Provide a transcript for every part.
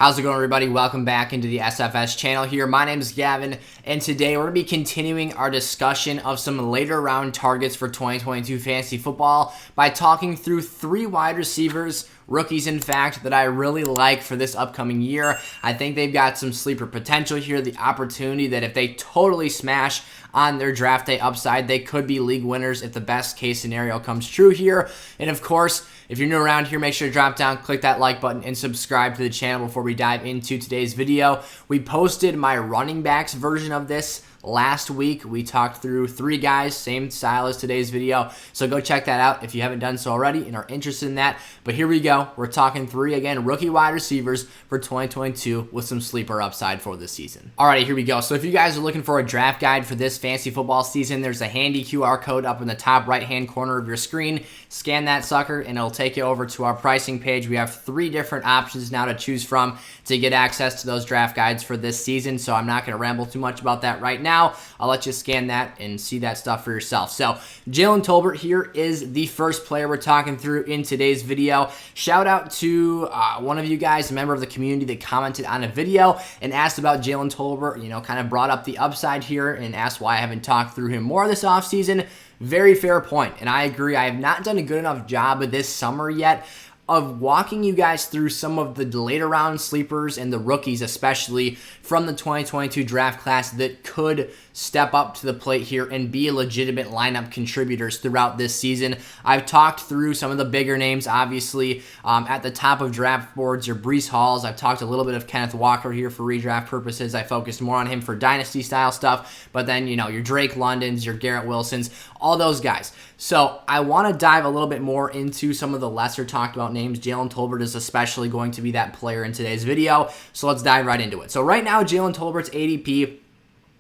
How's it going, everybody? Welcome back into the SFS channel here. My name is Gavin, and today we're going to be continuing our discussion of some later round targets for 2022 fantasy football by talking through 3 wide receivers, rookies in fact, that I really like for this upcoming year. I think they've got some sleeper potential here, the opportunity that if they totally smash on their draft day upside, they could be league winners if the best case scenario comes true here. And of course, if you're new around here, make sure to drop down, click that like button, and subscribe to the channel before we dive into today's video. We posted my running backs version of this last week. We talked through 3 guys, same style as today's video. So go check that out if you haven't done so already and are interested in that. But here we go. We're talking 3, again, rookie wide receivers for 2022 with some sleeper upside for this season. Alrighty, here we go. So if you guys are looking for a draft guide for this fantasy football season, there's a handy QR code up in the top right-hand corner of your screen. Scan that sucker and it'll take you over to our pricing page. We have 3 different options now to choose from to get access to those draft guides for this season. So I'm not going to ramble too much about that right now. I'll let you scan that and see that stuff for yourself. So Jalen Tolbert here is the first player we're talking through in today's video. Shout out to one of you guys, a member of the community that commented on a video and asked about Jalen Tolbert, kind of brought up the upside here and asked why I haven't talked through him more this offseason. Very fair point, and I agree. I have not done a good enough job of this summer yet of walking you guys through some of the later round sleepers and the rookies, especially from the 2022 draft class, that could step up to the plate here and be legitimate lineup contributors throughout this season. I've talked through some of the bigger names, obviously, at the top of draft boards, your Breece Halls. I've talked a little bit of Kenneth Walker here for redraft purposes. I focused more on him for Dynasty style stuff, but then, your Drake Londons, your Garrett Wilsons, all those guys. So I want to dive a little bit more into some of the lesser talked about names. Jalen Tolbert is especially going to be that player in today's video. So let's dive right into it. So right now, Jalen Tolbert's ADP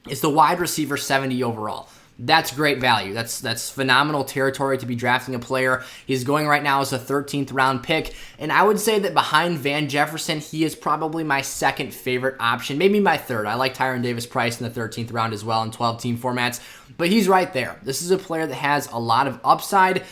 is the wide receiver 70 overall. That's great value. That's phenomenal territory to be drafting a player. He's going right now as a 13th round pick. And I would say that behind Van Jefferson, he is probably my second favorite option, maybe my third. I like Tyron Davis-Price in the 13th round as well in 12-team formats. But he's right there. This is a player that has a lot of upside.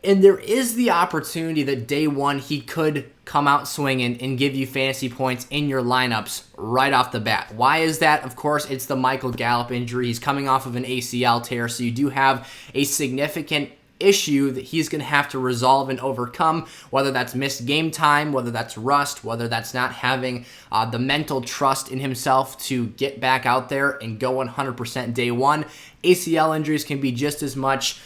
And there is the opportunity that day one he could come out swinging and give you fantasy points in your lineups right off the bat. Why is that? Of course, it's the Michael Gallup injury. He's coming off of an ACL tear, so you do have a significant issue that he's going to have to resolve and overcome, whether that's missed game time, whether that's rust, whether that's not having the mental trust in himself to get back out there and go 100% day one. ACL injuries can be just as much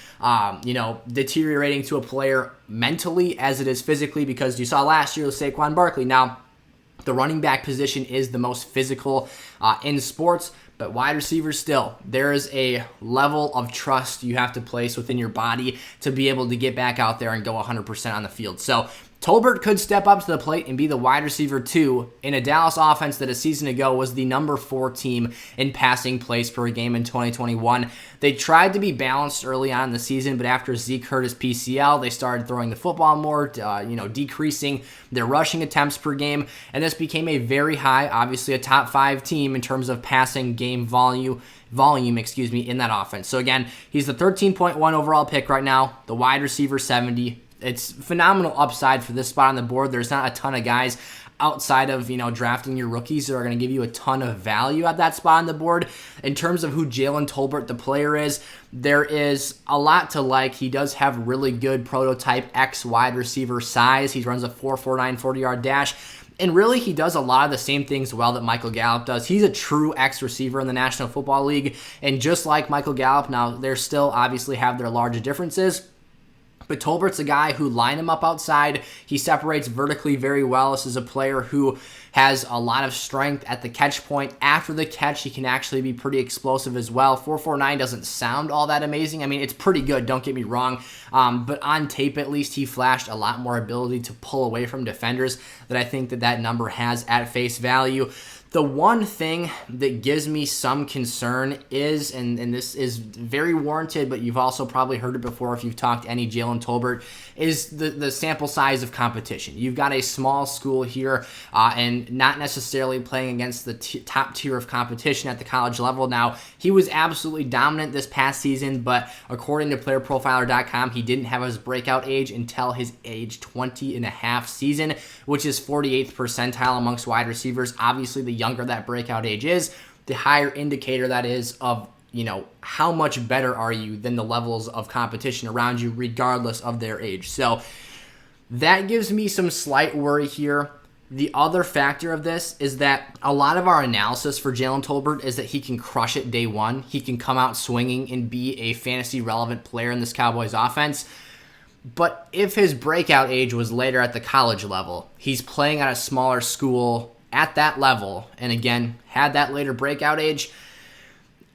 deteriorating to a player mentally as it is physically, because you saw last year with Saquon Barkley. Now, the running back position is the most physical in sports, but wide receivers still, there is a level of trust you have to place within your body to be able to get back out there and go 100% on the field. So Tolbert could step up to the plate and be the wide receiver 2 in a Dallas offense that a season ago was the number 4 team in passing plays per game in 2021. They tried to be balanced early on in the season, but after Zeke hurt his PCL, they started throwing the football more, decreasing their rushing attempts per game, and this became a very high, obviously a top 5 team in terms of passing game volume in that offense. So again, he's the 13.1 overall pick right now, the wide receiver 70. It's phenomenal upside for this spot on the board. There's not a ton of guys outside of, drafting your rookies that are going to give you a ton of value at that spot on the board. In terms of who Jalen Tolbert, the player, is, there is a lot to like. He does have really good prototype X wide receiver size. He runs a 4.49 40-yard dash. And really, he does a lot of the same things well that Michael Gallup does. He's a true X receiver in the National Football League. And just like Michael Gallup, now, they still obviously have their large differences. But Tolbert's a guy who line him up outside. He separates vertically very well. This is a player who has a lot of strength at the catch point. After the catch, he can actually be pretty explosive as well. 4.49 doesn't sound all that amazing. I mean, it's pretty good, don't get me wrong. But on tape, at least, he flashed a lot more ability to pull away from defenders that I think that number has at face value. The one thing that gives me some concern is, and this is very warranted, but you've also probably heard it before if you've talked to any Jalen Tolbert, is the sample size of competition. You've got a small school here and not necessarily playing against the top tier of competition at the college level. Now, he was absolutely dominant this past season, but according to playerprofiler.com, he didn't have his breakout age until his age 20 and a half season, which is 48th percentile amongst wide receivers. Obviously, the younger that breakout age is, the higher indicator that is of, how much better are you than the levels of competition around you, regardless of their age. So that gives me some slight worry here. The other factor of this is that a lot of our analysis for Jalen Tolbert is that he can crush it day one. He can come out swinging and be a fantasy relevant player in this Cowboys offense. But if his breakout age was later at the college level, he's playing at a smaller school at that level, and again, had that later breakout age,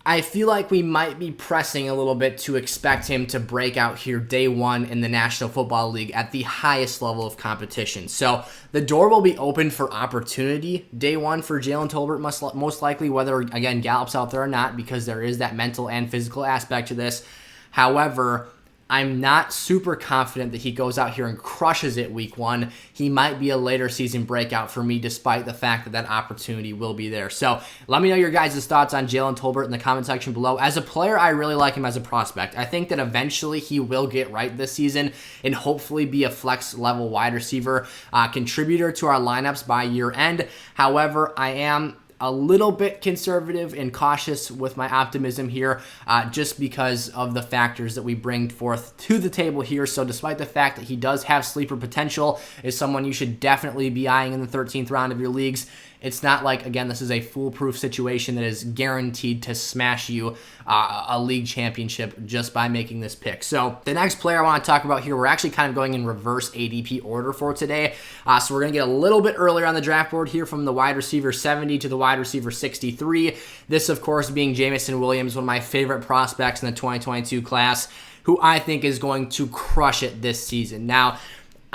I feel like we might be pressing a little bit to expect him to break out here day one in the National Football League at the highest level of competition. So the door will be open for opportunity day one for Jalen Tolbert, most likely, whether, again, Gallup's out there or not, because there is that mental and physical aspect to this. However, I'm not super confident that he goes out here and crushes it week one. He might be a later season breakout for me, despite the fact that that opportunity will be there. So let me know your guys' thoughts on Jalen Tolbert in the comment section below. As a player, I really like him as a prospect. I think that eventually he will get right this season and hopefully be a flex level wide receiver contributor to our lineups by year end. However, I am a little bit conservative and cautious with my optimism here just because of the factors that we bring forth to the table here. So despite the fact that he does have sleeper potential, is someone you should definitely be eyeing in the 13th round of your leagues. It's not like, again, this is a foolproof situation that is guaranteed to smash you a league championship just by making this pick. So the next player I want to talk about here, we're actually kind of going in reverse ADP order for today. So we're going to get a little bit earlier on the draft board here from the wide receiver 70 to the wide receiver 63. This, of course, being Jameson Williams, one of my favorite prospects in the 2022 class, who I think is going to crush it this season. Now,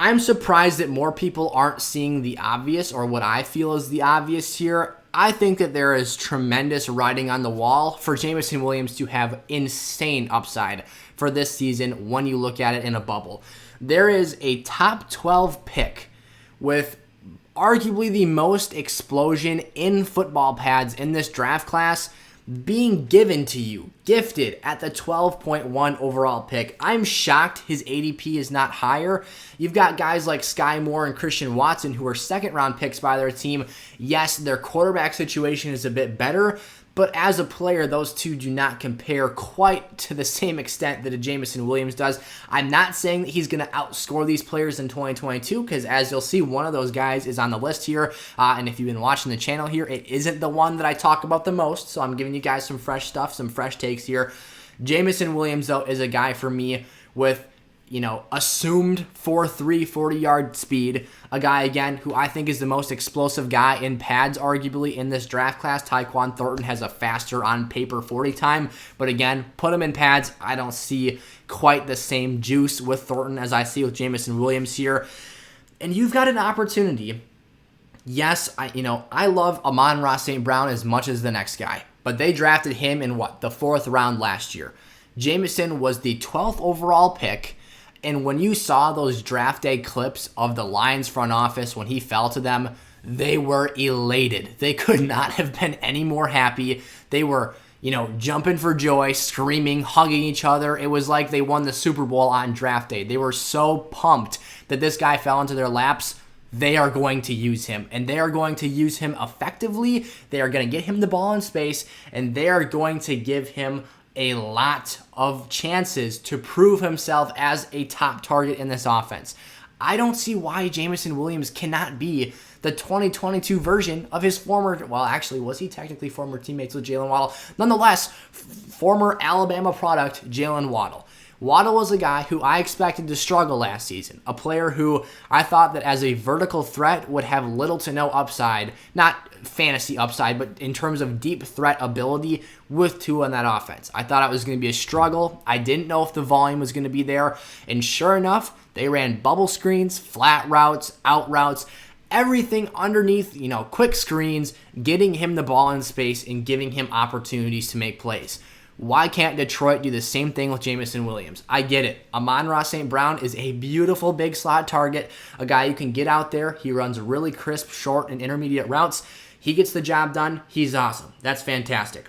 I'm surprised that more people aren't seeing the obvious, or what I feel is the obvious here. I think that there is tremendous writing on the wall for Jameson Williams to have insane upside for this season when you look at it in a bubble. There is a top 12 pick with arguably the most explosion in football pads in this draft class being given to you, gifted at the 12.1 overall pick. I'm shocked his ADP is not higher. You've got guys like Skyy Moore and Christian Watson who are second-round picks by their team. Yes, their quarterback situation is a bit better, but as a player, those two do not compare quite to the same extent that a Jameson Williams does. I'm not saying that he's going to outscore these players in 2022, because as you'll see, one of those guys is on the list here. And if you've been watching the channel here, it isn't the one that I talk about the most. So I'm giving you guys some fresh stuff, some fresh takes here. Jameson Williams, though, is a guy for me with, assumed 4.3 40-yard speed. A guy, again, who I think is the most explosive guy in pads, arguably, in this draft class. Tyquan Thornton has a faster on-paper 40 time. But again, put him in pads, I don't see quite the same juice with Thornton as I see with Jameson Williams here. And you've got an opportunity. Yes, I love Amon-Ra St. Brown as much as the next guy. But they drafted him in, the 4th round last year. Jameson was the 12th overall pick. And when you saw those draft day clips of the Lions front office when he fell to them, they were elated. They could not have been any more happy. They were, jumping for joy, screaming, hugging each other. It was like they won the Super Bowl on draft day. They were so pumped that this guy fell into their laps. They are going to use him, and they are going to use him effectively. They are going to get him the ball in space, and they are going to give him a lot of chances to prove himself as a top target in this offense. I don't see why Jameson Williams cannot be the 2022 version of his former, was he technically former teammates with Jalen Waddle? Nonetheless, former Alabama product, Jalen Waddle. Waddle was a guy who I expected to struggle last season, a player who I thought that as a vertical threat would have little to no upside, not fantasy upside, but in terms of deep threat ability with Tua in that offense. I thought it was going to be a struggle. I didn't know if the volume was going to be there, and sure enough, they ran bubble screens, flat routes, out routes. everything underneath, quick screens, getting him the ball in space, and giving him opportunities to make plays. Why can't Detroit do the same thing with Jameson Williams? I get it. Amon-Ra St. Brown is a beautiful big slot target, a guy you can get out there. He runs really crisp, short, and intermediate routes. He gets the job done. He's awesome. That's fantastic.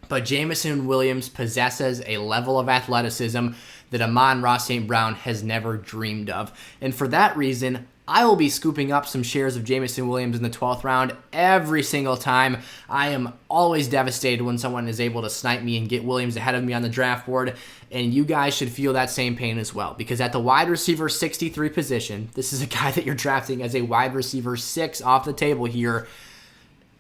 But Jameson Williams possesses a level of athleticism that Amon-Ra St. Brown has never dreamed of. And for that reason, I will be scooping up some shares of Jameson Williams in the 12th round every single time. I am always devastated when someone is able to snipe me and get Williams ahead of me on the draft board, and you guys should feel that same pain as well, because at the wide receiver 63 position, this is a guy that you're drafting as a wide receiver 6 off the table here.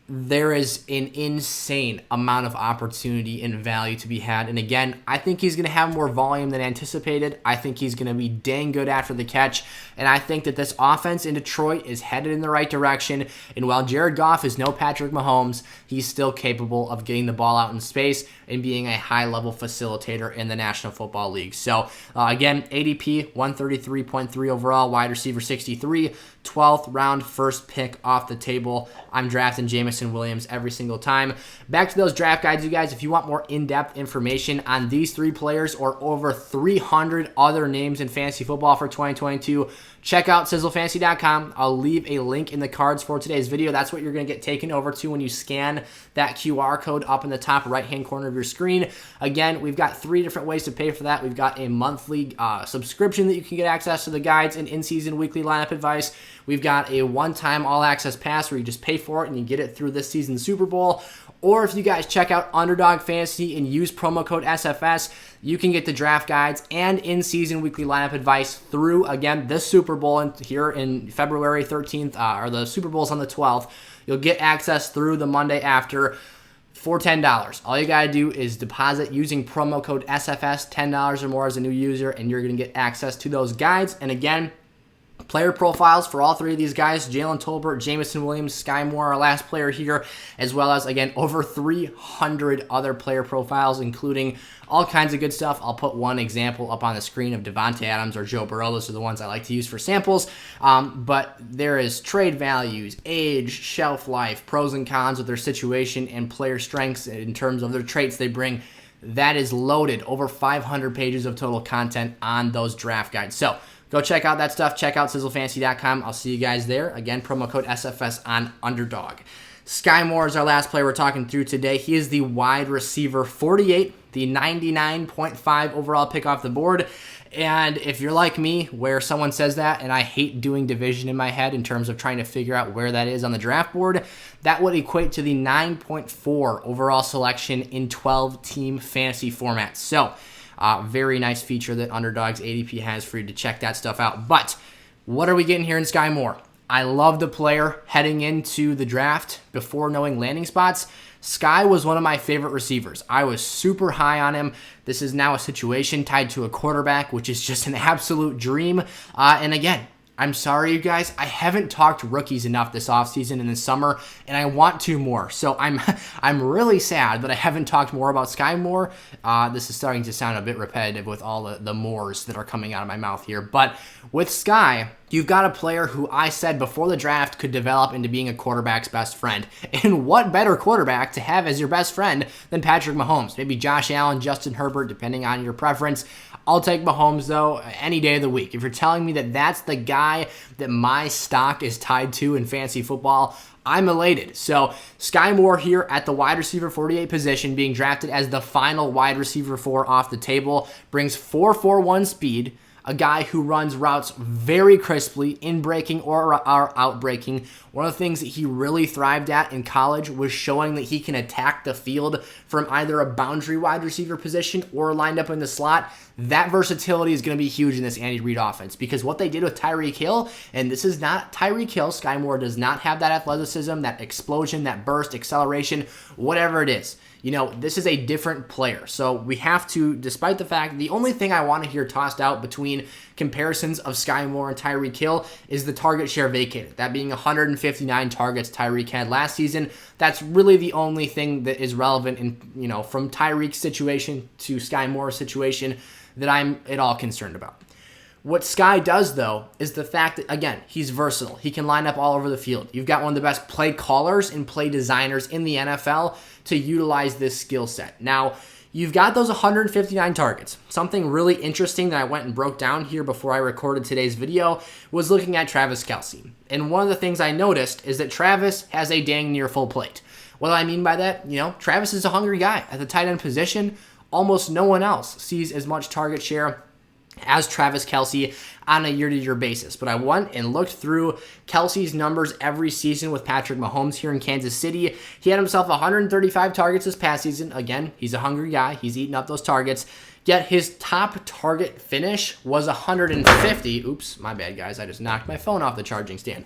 There is an insane amount of opportunity and value to be had. And again, I think he's going to have more volume than anticipated. I think he's going to be dang good after the catch. And I think that this offense in Detroit is headed in the right direction. And while Jared Goff is no Patrick Mahomes, he's still capable of getting the ball out in space and being a high-level facilitator in the National Football League. So, again, ADP, 133.3 overall, wide receiver 63, 12th round, first pick off the table. I'm drafting Jameson Williams every single time. Back to those draft guides, you guys. If you want more in-depth information on these 3 players or over 300 other names in fantasy football for 2022, check out sizzlefantasy.com. I'll leave a link in the cards for today's video. That's what you're going to get taken over to when you scan that QR code up in the top right-hand corner of your screen. Again, we've got 3 different ways to pay for that. We've got a monthly subscription that you can get access to the guides and in-season weekly lineup advice. We've got a one-time all-access pass where you just pay for it and you get it through this season's Super Bowl. Or if you guys check out Underdog Fantasy and use promo code SFS, you can get the draft guides and in-season weekly lineup advice through, again, this Super Bowl here in February 13th, or the Super Bowl's on the 12th. You'll get access through the Monday after for $10. All you got to do is deposit using promo code SFS, $10 or more as a new user, and you're going to get access to those guides. And again, player profiles for all 3 of these guys: Jalen Tolbert, Jameson Williams, Skyy Moore, our last player here, as well as, again, over 300 other player profiles, including all kinds of good stuff. I'll put one example up on the screen of Devontae Adams or Joe Burrow. Those are the ones I like to use for samples. But there is trade values, age, shelf life, pros and cons of their situation, and player strengths in terms of their traits they bring. That is loaded. Over 500 pages of total content on those draft guides. So go check out that stuff. Check out sizzlefantasy.com. I'll see you guys there. Again, promo code SFS on Underdog. Skyy Moore is our last player we're talking through today. He is the wide receiver 48, the 99.5 overall pick off the board. And if you're like me, where someone says that, and I hate doing division in my head in terms of trying to figure out where that is on the draft board, that would equate to the 9.4 overall selection in 12-team fantasy formats. So, very nice feature that Underdog's ADP has for you to check that stuff out. But what are we getting here in Skyy Moore? I love the player heading into the draft before knowing landing spots. Skyy was one of my favorite receivers. I was super high on him. This is now a situation tied to a quarterback, which is just an absolute dream. And again, I'm sorry, you guys. I haven't talked rookies enough this offseason and this summer, and I want to more. So I'm really sad that I haven't talked more about Skyy Moore. This is starting to sound a bit repetitive with all the mores that are coming out of my mouth here. But with Skyy, you've got a player who I said before the draft could develop into being a quarterback's best friend. And what better quarterback to have as your best friend than Patrick Mahomes? Maybe Josh Allen, Justin Herbert, depending on your preference. I'll take Mahomes, though, any day of the week. If you're telling me that that's the guy that my stock is tied to in fantasy football, I'm elated. So Skyy Moore here at the wide receiver 48 position, being drafted as the final wide receiver 4 off the table, brings 4.41 speed, a guy who runs routes very crisply, in breaking or out breaking. One of the things that he really thrived at in college was showing that he can attack the field from either a boundary wide receiver position or lined up in the slot. That versatility is going to be huge in this Andy Reid offense, because what they did with Tyreek Hill, and this is not Tyreek Hill, Skyy Moore does not have that athleticism, that explosion, that burst, acceleration, whatever it is. You know, this is a different player. So we have to, despite the fact, the only thing I want to hear tossed out between comparisons of Skyy Moore and Tyreek Hill is the target share vacated. That being 159 targets Tyreek had last season. That's really the only thing that is relevant in, you know, from Tyreek's situation to Skyy Moore's situation that I'm at all concerned about. What Skyy does, though, is the fact that, again, he's versatile. He can line up all over the field. You've got one of the best play callers and play designers in the NFL to utilize this skill set. Now, you've got those 159 targets. Something really interesting that I went and broke down here before I recorded today's video was looking at Travis Kelce. And one of the things I noticed is that Travis has a dang near full plate. What do I mean by that? Travis is a hungry guy. At the tight end position, almost no one else sees as much target share as Travis Kelce on a year-to-year basis. But I went and looked through Kelce's numbers every season with Patrick Mahomes here in Kansas City. He had himself 135 targets this past season. Again, he's a hungry guy. He's eating up those targets. Yet his top target finish was 150. Oops, my bad, guys. I just knocked my phone off the charging stand.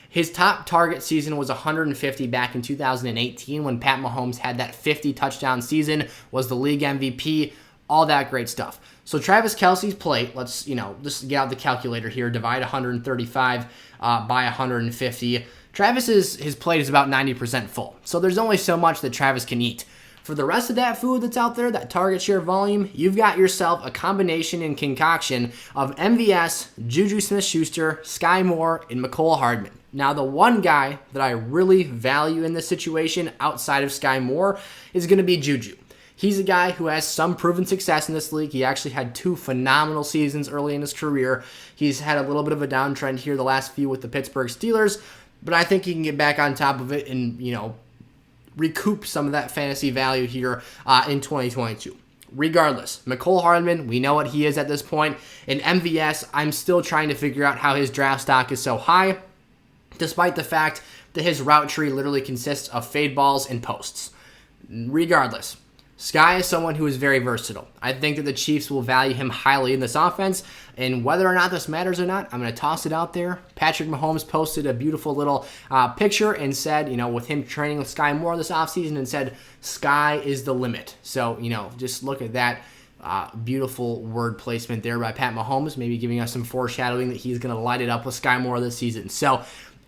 His top target season was 150 back in 2018 when Pat Mahomes had that 50 touchdown season, was the league MVP, all that great stuff. So Travis Kelce's plate, let's, just get out the calculator here, divide 135 by 150. His plate is about 90% full. So there's only so much that Travis can eat. For the rest of that food that's out there, that target share volume, you've got yourself a combination and concoction of MVS, Juju Smith-Schuster, Skyy Moore, and Mecole Hardman. Now, the one guy that I really value in this situation outside of Skyy Moore is going to be Juju. He's a guy who has some proven success in this league. He actually had 2 phenomenal seasons early in his career. He's had a little bit of a downtrend here the last few with the Pittsburgh Steelers, but I think he can get back on top of it and, recoup some of that fantasy value here in 2022. Regardless, Mecole Hardman, we know what he is at this point. In MVS, I'm still trying to figure out how his draft stock is so high, despite the fact that his route tree literally consists of fade balls and posts. Regardless, Skyy is someone who is very versatile. I think that the Chiefs will value him highly in this offense, and whether or not this matters or not, I'm going to toss it out there. Patrick Mahomes posted a beautiful little picture and said, with him training with Skyy Moore this offseason, and said, Skyy is the limit. So, just look at that beautiful word placement there by Pat Mahomes, maybe giving us some foreshadowing that he's going to light it up with Skyy Moore this season. So,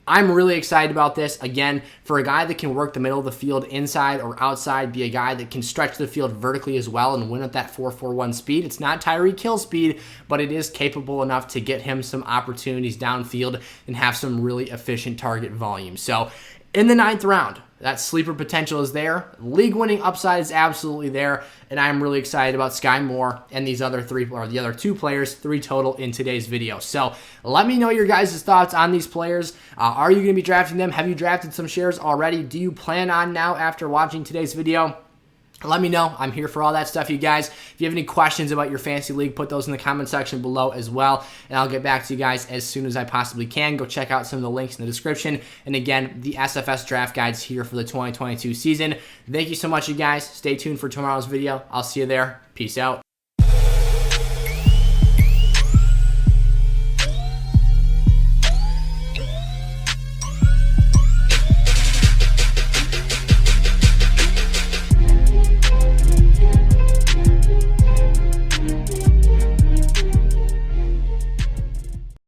I'm really excited about this. Again, for a guy that can work the middle of the field inside or outside, be a guy that can stretch the field vertically as well and win at that 4.41 speed. It's not Tyreek Hill speed, but it is capable enough to get him some opportunities downfield and have some really efficient target volume. So in the 9th round, that sleeper potential is there. League-winning upside is absolutely there, and I'm really excited about Skyy Moore and the other 2 players, 3 total in today's video. So let me know your guys' thoughts on these players. Are you going to be drafting them? Have you drafted some shares already? Do you plan on now after watching today's video? Let me know. I'm here for all that stuff, you guys. If you have any questions about your fantasy league, put those in the comment section below as well, and I'll get back to you guys as soon as I possibly can. Go check out some of the links in the description. And again, the SFS draft guides here for the 2022 season. Thank you so much, you guys. Stay tuned for tomorrow's video. I'll see you there. Peace out.